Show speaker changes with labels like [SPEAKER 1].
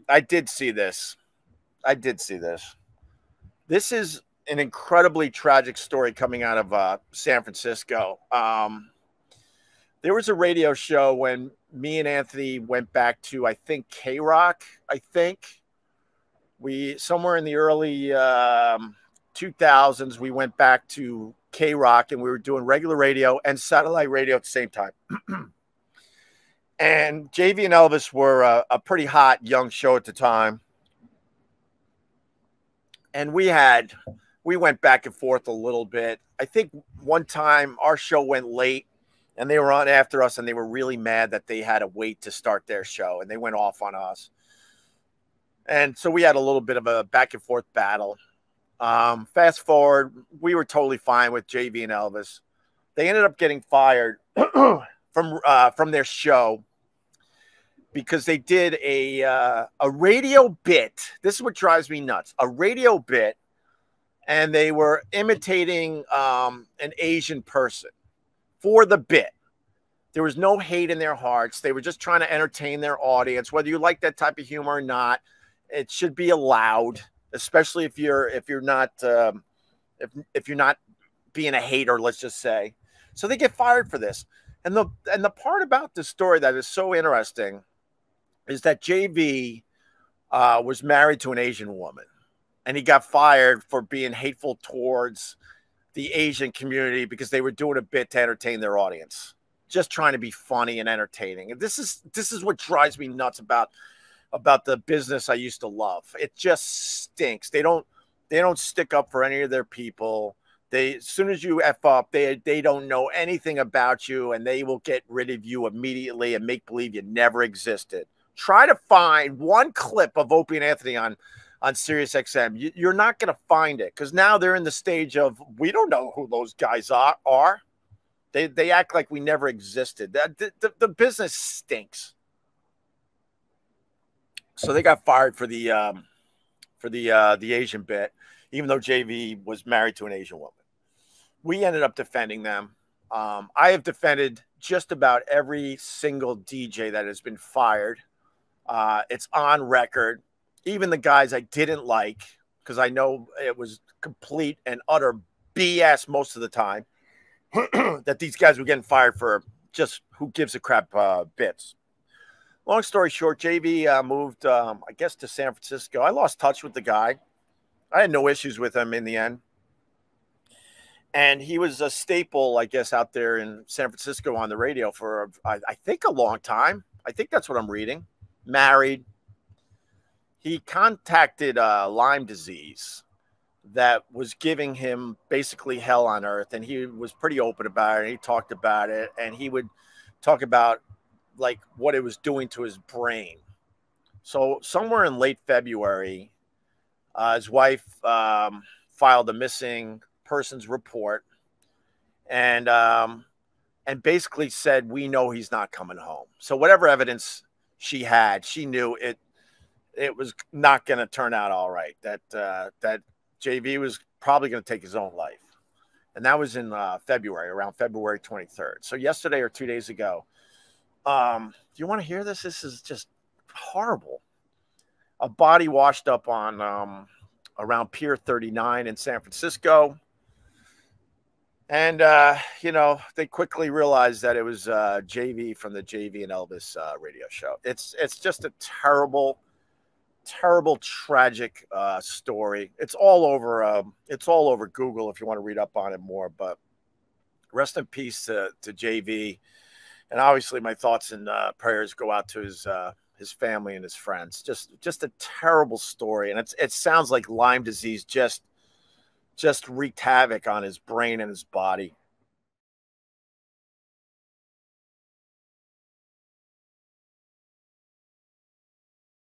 [SPEAKER 1] I did see this. I did see this. This is an incredibly tragic story coming out of San Francisco. There was a radio show when me and Anthony went back to, I think, K Rock. I think we somewhere in the early 2000s we went back to K Rock, and we were doing regular radio and satellite radio at the same time. And Jv and Elvis were a pretty hot young show at the time. And we went back and forth a little bit. I think one time our show went late and they were on after us, and they were really mad that they had to wait to start their show, and they went off on us. And so we had a little bit of a back and forth battle. Fast forward, we were totally fine with Jv and Elvis. They ended up getting fired from their show because they did a radio bit. This is what drives me nuts. A radio bit, and they were imitating an Asian person for the bit. There was no hate in their hearts. They were just trying to entertain their audience. Whether you like that type of humor or not, it should be allowed, especially if you're not being a hater, let's just say. So they get fired for this. And the part about this story that is so interesting is that JV was married to an Asian woman, and he got fired for being hateful towards the Asian community because they were doing a bit to entertain their audience, just trying to be funny and entertaining. And this is what drives me nuts about the business I used to love. It just stinks. They don't stick up for any of their people. As soon as you F up, they don't know anything about you, and they will get rid of you immediately and make believe you never existed. Try to find one clip of Opie and Anthony on Sirius XM. You're not going to find it, because now they're in the stage of, we don't know who those guys are. They act like we never existed. The business stinks. So they got fired for the Asian bit, even though JV was married to an Asian woman. We ended up defending them. I have defended just about every single DJ that has been fired. It's on record. Even the guys I didn't like, because I know it was complete and utter BS most of the time, that these guys were getting fired for just who gives a crap bits. Long story short, JV moved, I guess, to San Francisco. I lost touch with the guy. I had no issues with him in the end. And he was a staple, I guess, out there in San Francisco on the radio for, I think, a long time. I think that's what I'm reading. Married. He contacted Lyme disease that was giving him basically hell on earth. And he was pretty open about it. He talked about it. And he would talk about, like, what it was doing to his brain. So somewhere in late February, his wife filed a missing persons report, and basically said, we know he's not coming home. So whatever evidence she had, she knew it was not going to turn out all right, that JV was probably going to take his own life. And that was in February, around February 23rd. So yesterday or 2 days ago. Do you want to hear this? This is just horrible. A body washed up on around Pier 39 in San Francisco. And, you know, they quickly realized that it was JV from the Jv and Elvis radio show. It's just a terrible, terrible, tragic story. It's all over Google if you want to read up on it more. But rest in peace to JV. And obviously my thoughts and prayers go out to his family and his friends. Just a terrible story. And it sounds like Lyme disease just wreaked havoc on his brain and his body.